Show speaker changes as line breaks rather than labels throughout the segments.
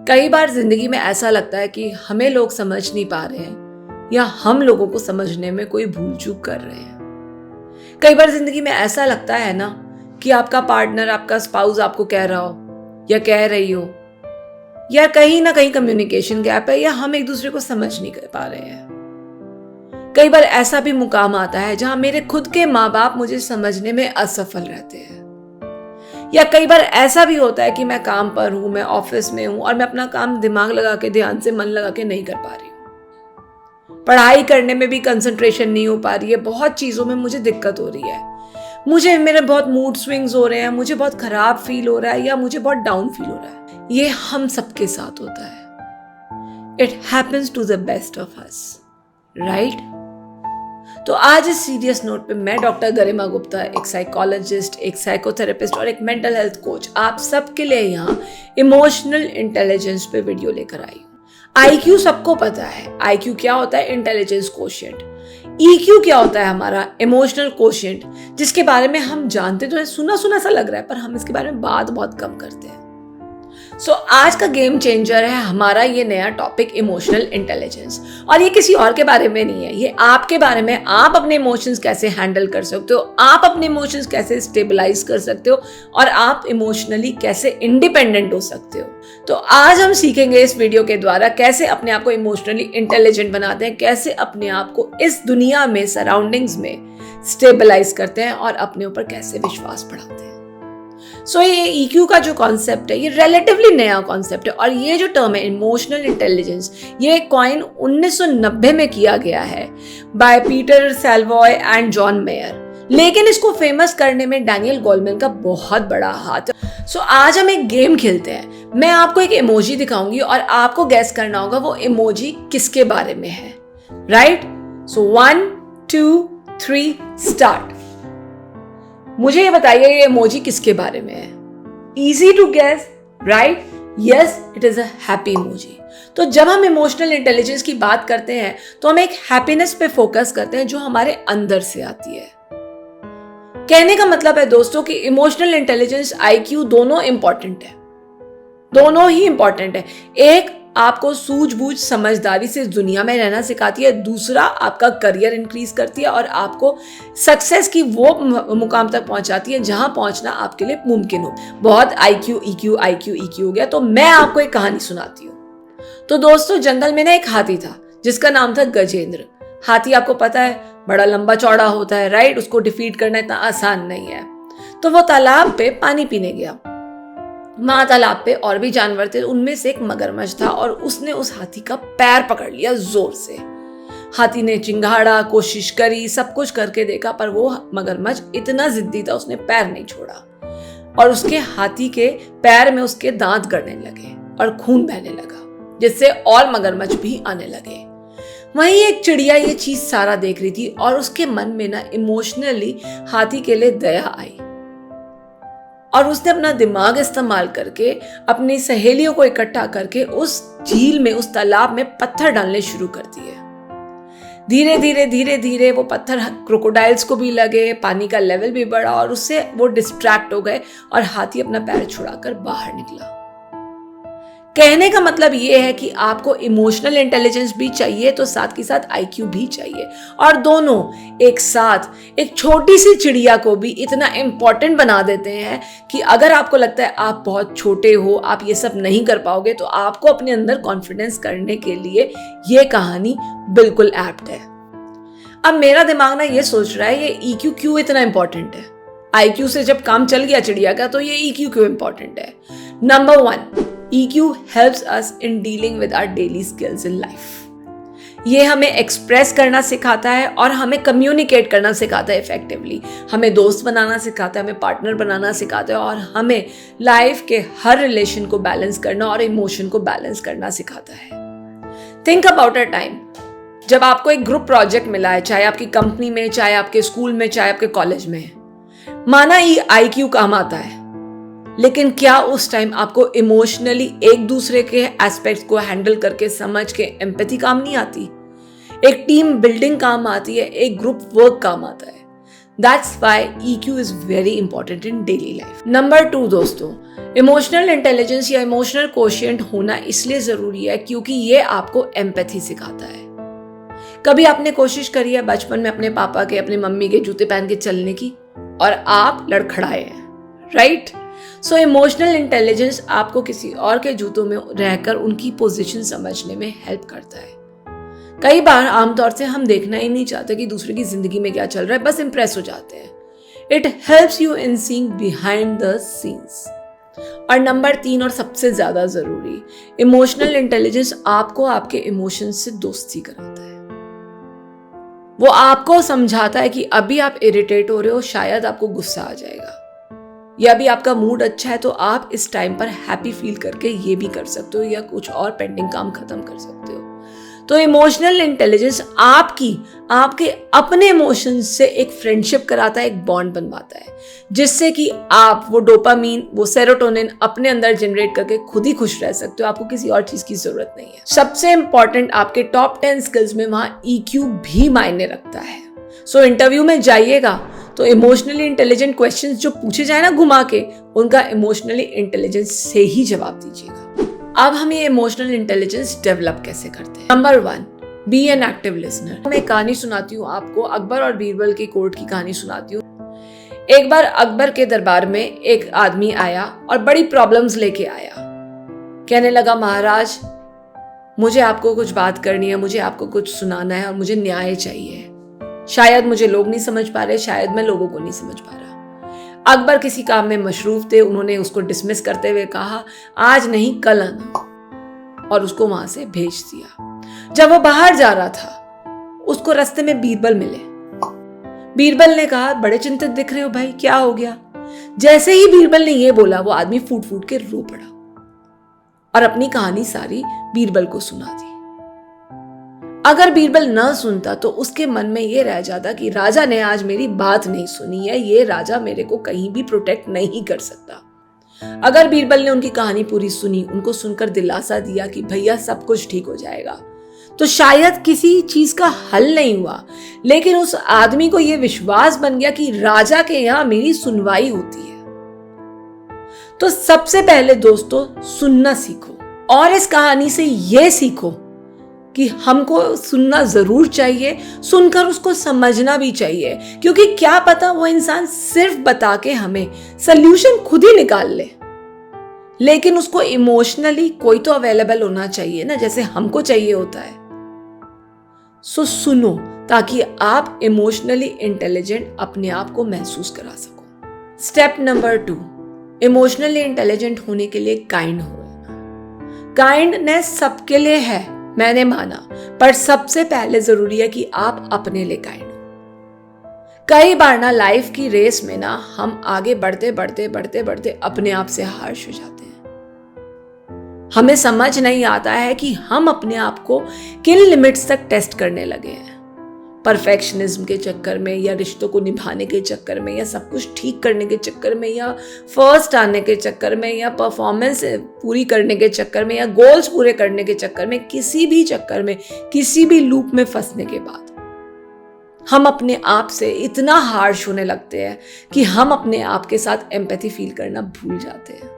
कई बार जिंदगी में ऐसा लगता है कि हमें लोग समझ नहीं पा रहे हैं या हम लोगों को समझने में कोई भूल चूक कर रहे हैं। कई बार जिंदगी में ऐसा लगता है ना कि आपका पार्टनर, आपका स्पाउस आपको कह रहा हो या कह रही हो, या कहीं ना कहीं कम्युनिकेशन गैप है या हम एक दूसरे को समझ नहीं कर पा रहे हैं। कई बार ऐसा भी मुकाम आता है जहां मेरे खुद के माँ बाप मुझे समझने में असफल रहते हैं, या कई बार ऐसा भी होता है कि मैं काम पर हूं, मैं ऑफिस में हूं और मैं अपना काम दिमाग लगा के, ध्यान से मन लगा के नहीं कर पा रही हूं। पढ़ाई करने में भी कंसंट्रेशन नहीं हो पा रही है, बहुत चीजों में मुझे दिक्कत हो रही है, मेरे बहुत मूड स्विंग्स हो रहे हैं, मुझे बहुत खराब फील हो रहा है या मुझे बहुत डाउन फील हो रहा है। ये हम सबके साथ होता है। It happens to the best of us, right? तो आज इस सीरियस नोट पे मैं डॉक्टर गरिमा गुप्ता, एक साइकोलॉजिस्ट, एक साइकोथेरेपिस्ट और एक मेंटल हेल्थ कोच, आप सबके लिए यहाँ इमोशनल इंटेलिजेंस पे वीडियो लेकर आई हूँ। IQ सबको पता है। IQ क्या होता है? Intelligence quotient. EQ क्या होता है? हमारा इमोशनल कोशिएंट, जिसके बारे में हम जानते तो है, सुना सुना सा लग रहा है, पर हम इसके बारे में बात बहुत कम करते हैं। आज का गेम चेंजर है हमारा ये नया टॉपिक, इमोशनल इंटेलिजेंस। और ये किसी और के बारे में नहीं है, ये आपके बारे में। आप अपने इमोशंस कैसे हैंडल कर सकते हो, आप अपने इमोशंस कैसे स्टेबलाइज कर सकते हो, और आप इमोशनली कैसे इंडिपेंडेंट हो सकते हो। तो आज हम सीखेंगे इस वीडियो के द्वारा कैसे अपने आप को इमोशनली इंटेलिजेंट बनाते हैं, कैसे अपने आप को इस दुनिया में, सराउंडिंग्स में स्टेबलाइज करते हैं और अपने ऊपर कैसे विश्वास बढ़ाते हैं। ये EQ का जो कॉन्सेप्ट है, ये रिलेटिवली नया कॉन्सेप्ट है, और ये जो टर्म है इमोशनल इंटेलिजेंस, ये कॉइन 1990 में किया गया है by Peter Salovey and John Mayer. लेकिन इसको फेमस करने में डैनियल गोलमैन का बहुत बड़ा हाथ है। आज हम एक गेम खेलते हैं। मैं आपको एक इमोजी दिखाऊंगी और आपको गैस करना होगा वो इमोजी किसके बारे में है, राइट? 1 2 3 स्टार्ट। मुझे ये बताइए ये इमोजी किसके बारे में है? Easy to guess, right? Yes, it is a happy emoji. तो जब हम इमोशनल इंटेलिजेंस की बात करते हैं तो हम एक हैप्पीनेस पे फोकस करते हैं जो हमारे अंदर से आती है। कहने का मतलब है दोस्तों कि इमोशनल इंटेलिजेंस, IQ दोनों इंपॉर्टेंट है, दोनों ही इंपॉर्टेंट है। एक आपको सूझबूझ, समझदारी से इस दुनिया में रहना सिखाती है, दूसरा आपका करियर इंक्रीज करती है और आपको सक्सेस की वो मुकाम तक पहुंचाती है जहां पहुंचना आपके लिए मुमकिन हो। बहुत IQ EQ हो गया, तो मैं आपको एक कहानी सुनाती हूँ। तो दोस्तों, जंगल में ना एक हाथी था जिसका नाम था गजेंद्र। हाथी आपको पता है बड़ा लंबा चौड़ा होता है, राइट? उसको डिफीट करना इतना आसान नहीं है। तो वो तालाब पे पानी पीने गया। वहां तालाब पे और भी जानवर थे, उनमें से एक मगरमच्छ था और उसने उस हाथी का पैर पकड़ लिया जोर से। हाथी ने चिंगाड़ा, कोशिश करी, सब कुछ करके देखा, पर वो मगरमच्छ इतना जिद्दी था, उसने पैर नहीं छोड़ा और उसके हाथी के पैर में उसके दांत गड़ने लगे और खून बहने लगा, जिससे और मगरमच्छ भी आने लगे। वहीं एक चिड़िया ये चीज सारा देख रही थी और उसके मन में ना इमोशनली हाथी के लिए दया आई और उसने अपना दिमाग इस्तेमाल करके अपनी सहेलियों को इकट्ठा करके उस झील में, उस तालाब में पत्थर डालने शुरू कर दिए। धीरे धीरे वो पत्थर क्रोकोडाइल्स को भी लगे, पानी का लेवल भी बढ़ा और उससे वो डिस्ट्रैक्ट हो गए और हाथी अपना पैर छुड़ाकर बाहर निकला। कहने का मतलब ये है कि आपको इमोशनल इंटेलिजेंस भी चाहिए तो साथ के साथ IQ भी चाहिए, और दोनों एक साथ एक छोटी सी चिड़िया को भी इतना इंपॉर्टेंट बना देते हैं कि अगर आपको लगता है आप बहुत छोटे हो, आप ये सब नहीं कर पाओगे, तो आपको अपने अंदर कॉन्फिडेंस करने के लिए ये कहानी बिल्कुल एप्ट है। अब मेरा दिमाग ना ये सोच रहा है ये EQ क्यों इतना इंपॉर्टेंट है? IQ से जब काम चल गया चिड़िया का, तो ये EQ क्यों इंपॉर्टेंट है? Number 1, EQ helps us in dealing with our daily skills in life. ये हमें एक्सप्रेस करना सिखाता है और हमें कम्युनिकेट करना सिखाता है इफेक्टिवली। हमें दोस्त बनाना सिखाता है, हमें पार्टनर बनाना सिखाता है और हमें लाइफ के हर रिलेशन को बैलेंस करना और इमोशन को बैलेंस करना सिखाता है। थिंक अबाउट अ टाइम जब आपको एक ग्रुप प्रोजेक्ट मिला है, चाहे आपकी कंपनी में, चाहे आपके स्कूल में, चाहे आपके कॉलेज में। माना ये IQ काम आता है, लेकिन क्या उस टाइम आपको इमोशनली एक दूसरे के एस्पेक्ट्स को हैंडल करके, समझ के, एम्पैथी काम नहीं आती? एक टीम बिल्डिंग काम आती है, एक ग्रुप वर्क काम आता है। That's why EQ is very important in daily life. Number 2 दोस्तों, इमोशनल इंटेलिजेंस या इमोशनल कोशिएंट होना इसलिए जरूरी है क्योंकि ये आपको एम्पैथी सिखाता है। कभी आपने कोशिश करी है बचपन में अपने पापा के, अपनी मम्मी के जूते पहन के चलने की और आप लड़खड़ाए हैं, राइट? सो इमोशनल इंटेलिजेंस आपको किसी और के जूतों में रहकर उनकी पोजीशन समझने में हेल्प करता है। कई बार आमतौर से हम देखना ही नहीं चाहते कि दूसरे की जिंदगी में क्या चल रहा है, बस इंप्रेस हो जाते हैं। It helps you in seeing behind the scenes. और नंबर 3 और सबसे ज्यादा जरूरी, इमोशनल इंटेलिजेंस आपको आपके इमोशंस से दोस्ती कराता है। वो आपको समझाता है कि अभी आप इरिटेट हो रहे हो, शायद आपको गुस्सा आ जाएगा, या अभी आपका मूड अच्छा है तो आप इस टाइम पर हैप्पी फील करके ये भी कर सकते हो या कुछ और पेंडिंग काम खत्म कर सकते हो। तो इमोशनल इंटेलिजेंस आपके अपने इमोशंस से एक फ्रेंडशिप कराता है, एक बॉन्ड बनवाता है, जिससे कि आप वो डोपामीन, वो सेरोटोनिन अपने अंदर जनरेट करके खुद ही खुश रह सकते हो। आपको किसी और चीज की जरूरत नहीं है। सबसे इंपॉर्टेंट, आपके टॉप 10 स्किल्स में वहां EQ भी मायने रखता है। सो इंटरव्यू में जाइएगा तो इमोशनली इंटेलिजेंट क्वेश्चंस जो पूछे जाए ना घुमा के, उनका इमोशनली इंटेलिजेंस से ही जवाब दीजिएगा। अब हम ये इमोशनल इंटेलिजेंस डेवलप कैसे करते हैं? Number 1, be an active listener. मैं एक कहानी सुनाती हूँ आपको, अकबर और बीरबल की कोर्ट की कहानी सुनाती हूँ। एक बार अकबर के दरबार में एक आदमी आया और बड़ी प्रॉब्लम्स लेके आया। कहने लगा, महाराज मुझे आपको कुछ बात करनी है, मुझे आपको कुछ सुनाना है और मुझे न्याय चाहिए। शायद मुझे लोग नहीं समझ पा रहे, शायद मैं लोगों को नहीं समझ पा रहा। अकबर किसी काम में मशरूफ थे, उन्होंने उसको डिसमिस करते हुए कहा, आज नहीं कल आना, और उसको वहां से भेज दिया। जब वो बाहर जा रहा था, उसको रास्ते में बीरबल मिले। बीरबल ने कहा, बड़े चिंतित दिख रहे हो भाई, क्या हो गया? जैसे ही बीरबल ने ये बोला, वो आदमी फूट फूट के रो पड़ा और अपनी कहानी सारी बीरबल को सुना दी। अगर बीरबल न सुनता तो उसके मन में ये रह जाता कि राजा ने आज मेरी बात नहीं सुनी है, ये राजा मेरे को कहीं भी प्रोटेक्ट नहीं कर सकता। अगर बीरबल ने उनकी कहानी पूरी सुनी, उनको सुनकर दिलासा दिया कि भैया सब कुछ ठीक हो जाएगा, तो शायद किसी चीज का हल नहीं हुआ, लेकिन उस आदमी को यह विश्वास बन गया कि राजा के यहां मेरी सुनवाई होती है। तो सबसे पहले दोस्तों, सुनना सीखो, और इस कहानी से यह सीखो कि हमको सुनना जरूर चाहिए, सुनकर उसको समझना भी चाहिए, क्योंकि क्या पता वो इंसान सिर्फ बता के हमें सल्यूशन खुद ही निकाल ले, लेकिन उसको इमोशनली कोई तो अवेलेबल होना चाहिए ना, जैसे हमको चाहिए होता है। सो सुनो, ताकि आप इमोशनली इंटेलिजेंट अपने आप को महसूस करा सको। स्टेप नंबर 2, इमोशनली इंटेलिजेंट होने के लिए काइंड हो। काइंडनेस सबके लिए है, मैंने माना, पर सबसे पहले जरूरी है कि आप अपने लिए काइंड हो। कई बार ना लाइफ की रेस में ना हम आगे बढ़ते बढ़ते बढ़ते बढ़ते अपने आप से हार्श हो जाते हैं। हमें समझ नहीं आता है कि हम अपने आप को किन लिमिट्स तक टेस्ट करने लगे हैं। परफेक्शनिज्म के चक्कर में, या रिश्तों को निभाने के चक्कर में, या सब कुछ ठीक करने के चक्कर में, या फर्स्ट आने के चक्कर में, या परफॉर्मेंस पूरी करने के चक्कर में, या गोल्स पूरे करने के चक्कर में, किसी भी चक्कर में, किसी भी लूप में फंसने के बाद हम अपने आप से इतना हार्श होने लगते हैं कि हम अपने आप के साथ एम्पैथी फील करना भूल जाते हैं।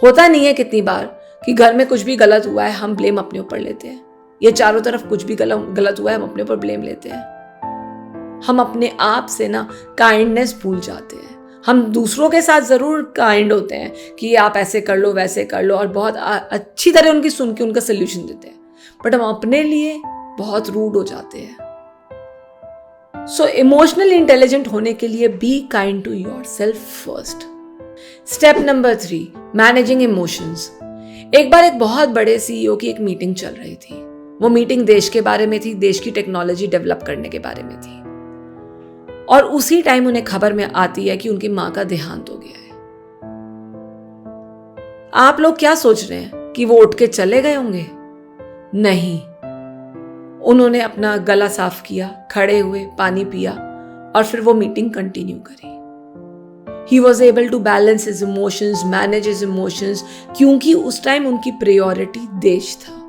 होता नहीं है कितनी बार कि घर में कुछ भी गलत हुआ है, हम ब्लेम अपने ऊपर लेते हैं, ये चारों तरफ कुछ भी गलत हुआ है, हम अपने ऊपर ब्लेम लेते हैं। हम अपने आप से ना काइंडनेस भूल जाते हैं। हम दूसरों के साथ जरूर काइंड होते हैं कि आप ऐसे कर लो, वैसे कर लो, और बहुत अच्छी तरह उनकी सुन के उनका सोल्यूशन देते हैं, बट हम अपने लिए बहुत रूड हो जाते हैं। सो इमोशनली इंटेलिजेंट होने के लिए be kind to yourself first. Step number 3, managing emotions. एक बार एक बहुत बड़े CEO की एक मीटिंग चल रही थी। वो मीटिंग देश के बारे में थी, देश की टेक्नोलॉजी डेवलप करने के बारे में थी, और उसी टाइम उन्हें खबर में आती है कि उनकी मां का देहांत हो गया है। आप लोग क्या सोच रहे हैं कि वो उठ के चले गए होंगे? नहीं, उन्होंने अपना गला साफ किया, खड़े हुए, पानी पिया, और फिर वो मीटिंग कंटिन्यू करी। He was able to balance his emotions, manage his emotions, क्योंकि उस टाइम उनकी प्रायोरिटी देश था,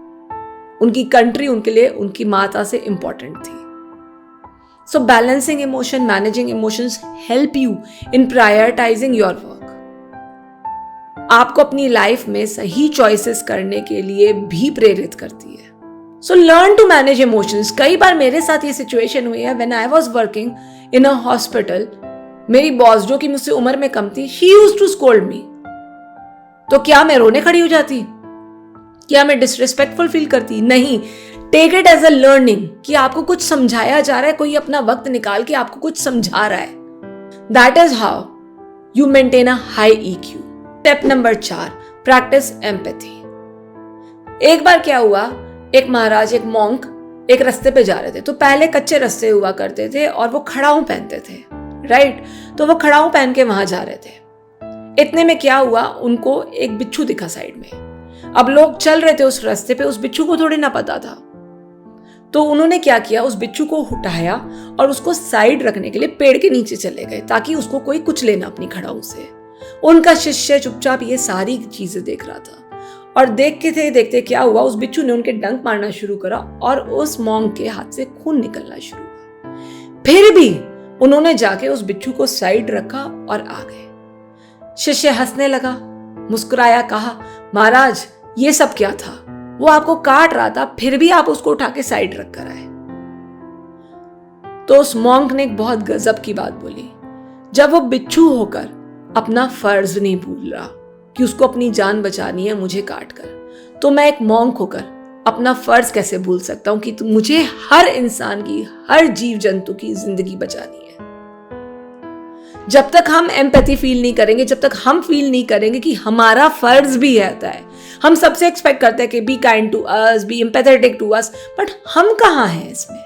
उनकी कंट्री उनके लिए, उनकी माता से इंपॉर्टेंट थी। So balancing emotion, managing emotions help you in prioritizing your work. आपको अपनी लाइफ में सही चॉइसेस करने के लिए भी प्रेरित करती है. So learn to manage emotions. कई बार मेरे साथ ये सिचुएशन हुई है. When I was working in a hospital, मेरी बॉस जो कि मुझसे उम्र में कम थी, she used to scold me. तो क्या मैं रोने खड़ी हो जाती? क्या मैं डिसरिस्पेक्टफुल फील करती? नहीं. Take it as a learning कि आपको कुछ समझाया जा रहा है, कोई अपना वक्त निकाल के आपको कुछ समझा रहा है. That is how you maintain a high EQ. Step number 4, practice empathy. एक बार क्या हुआ, एक महाराज, एक मॉन्क एक रास्ते पे जा रहे थे. तो पहले कच्चे रास्ते हुआ करते थे और वो खड़ाऊ पहनते थे, राइट. तो वो खड़ाऊ पहन के वहां जा रहे थे. इतने में क्या हुआ, उनको एक बिच्छू दिखा साइड में. अब लोग चल रहे थे उस रास्ते पे, उस बिच्छू को थोड़ी ना पता था. तो उन्होंने क्या किया, उस बिच्छू को उठाया और उसको साइड रखने के लिए पेड़ के नीचे चले गए ताकि उसको कोई कुछ लेना अपनी खड़ाऊ से. उनका शिष्य चुपचाप ये सारी चीजें देख रहा था और देखते देखते क्या हुआ, उस बिच्छू ने उनके डंक मारना शुरू करा और उस मॉन्क के हाथ से खून निकलना शुरू हुआ. फिर भी उन्होंने जाके उस बिच्छू को साइड रखा और आ गए. शिष्य हंसने लगा, मुस्कुराया, कहा, महाराज ये सब क्या था, वो आपको काट रहा था, फिर भी आप उसको उठा के साइड रख कर आए. तो उस मॉन्क ने एक बहुत गजब की बात बोली. जब वो बिच्छू होकर अपना फर्ज नहीं भूल रहा कि उसको अपनी जान बचानी है मुझे काट कर, तो मैं एक मॉन्क होकर अपना फर्ज कैसे भूल सकता हूं कि मुझे हर इंसान की, हर जीव जंतु की जिंदगी बचानी है. जब तक हम एम्पैथी फील नहीं करेंगे, जब तक हम फील नहीं करेंगे कि हमारा फर्ज भी रहता है, हम सबसे एक्सपेक्ट करते हैं कि be kind to us, be empathetic to us, but हम कहां हैं इसमें.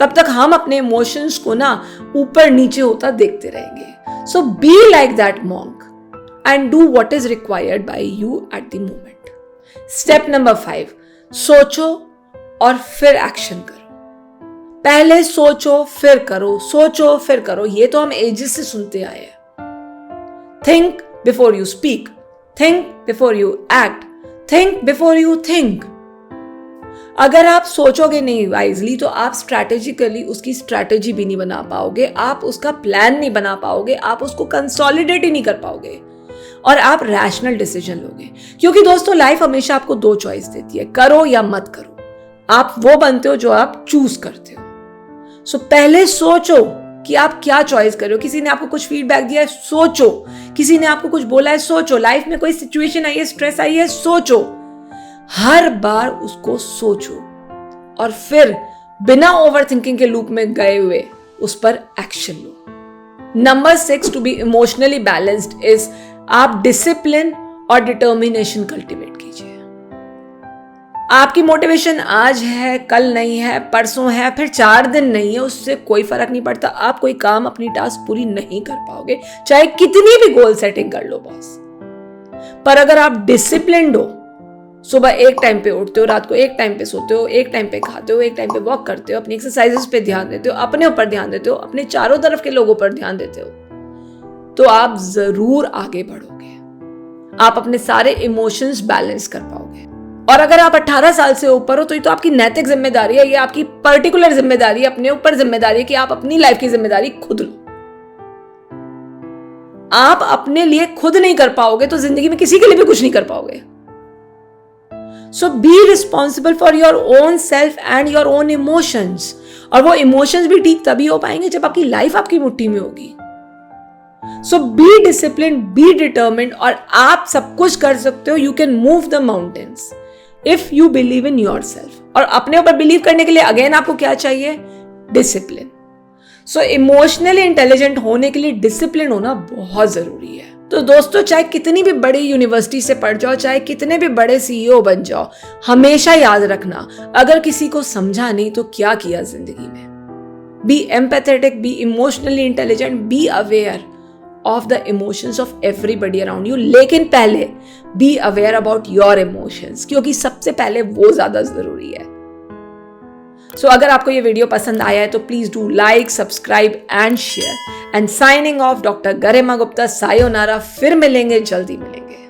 तब तक हम अपने इमोशंस को ना ऊपर नीचे होता देखते रहेंगे. So be like that monk and do what is required by you at the moment. Step number 5, सोचो और फिर एक्शन करो. पहले सोचो फिर करो, सोचो फिर करो, ये तो हम एजेस से सुनते आए हैं. Think before you speak, think before you act, think before you think. अगर आप सोचोगे नहीं वाइजली तो आप स्ट्रैटेजिकली उसकी स्ट्रैटेजी भी नहीं बना पाओगे, आप उसका प्लान नहीं बना पाओगे, आप उसको कंसोलिडेट ही नहीं कर पाओगे और आप रैशनल डिसीजन लोगे. क्योंकि दोस्तों लाइफ हमेशा आपको 2 चॉइस देती है, करो या मत करो. आप वो बनते हो जो आप चूज करते हो. सो पहले सोचो कि आप क्या चॉइस कर रहे हो. किसी ने आपको कुछ फीडबैक दिया है, सोचो. किसी ने आपको कुछ बोला है, सोचो. लाइफ में कोई सिचुएशन आई है, स्ट्रेस आई है, सोचो. हर बार उसको सोचो और फिर बिना ओवरथिंकिंग के लूप में गए हुए उस पर एक्शन लो. Number 6 to be emotionally balanced is आप डिसिप्लिन और डिटर्मिनेशन कल्टीवेट कीजिए. आपकी मोटिवेशन आज है, कल नहीं है, परसों है, फिर 4 दिन नहीं है, उससे कोई फर्क नहीं पड़ता. आप कोई काम, अपनी टास्क पूरी नहीं कर पाओगे चाहे कितनी भी गोल सेटिंग कर लो बॉस. पर अगर आप डिसिप्लिन्ड हो, सुबह एक टाइम पे उठते हो, रात को एक टाइम पे सोते हो, एक टाइम पे खाते हो, एक टाइम पे वॉक करते हो, अपनी एक्सरसाइजेस पे ध्यान देते हो, अपने ऊपर ध्यान देते हो, अपने चारों तरफ के लोगों पर ध्यान देते हो, तो आप जरूर आगे बढ़ोगे. आप अपने सारे इमोशंस बैलेंस कर पाओगे. और अगर आप 18 साल से ऊपर हो तो ये तो आपकी नैतिक जिम्मेदारी है, ये आपकी पर्टिकुलर जिम्मेदारी है, अपने ऊपर जिम्मेदारी है कि आप अपनी लाइफ की जिम्मेदारी खुद लो. आप अपने लिए खुद नहीं कर पाओगे तो जिंदगी में किसी के लिए भी कुछ नहीं कर पाओगे. So be responsible for your own self and your own emotions. और वो इमोशंस भी ठीक तभी हो पाएंगे जब आपकी लाइफ आपकी मुट्ठी में होगी. So be disciplined, be determined और आप सब कुछ कर सकते हो. You can move the mountains if you believe in yourself. और अपने ऊपर बिलीव करने के लिए अगेन आपको क्या चाहिए? डिसिप्लिन. सो इमोशनली इंटेलिजेंट होने के लिए डिसिप्लिन होना बहुत जरूरी है. तो दोस्तों चाहे कितनी भी बड़ी यूनिवर्सिटी से पढ़ जाओ, चाहे कितने भी बड़े CEO बन जाओ, हमेशा याद रखना अगर किसी को समझा नहीं तो क्या किया जिंदगी में. Be empathetic, be emotionally intelligent, be aware of the emotions of everybody around you. लेकिन पहले be aware about your emotions, क्योंकि सबसे पहले वो ज्यादा जरूरी है. सो अगर आपको ये वीडियो पसंद आया है तो please do like, subscribe and share. And signing off, doctor Garima Gupta. Sayonara. फिर मिलेंगे, जल्दी मिलेंगे.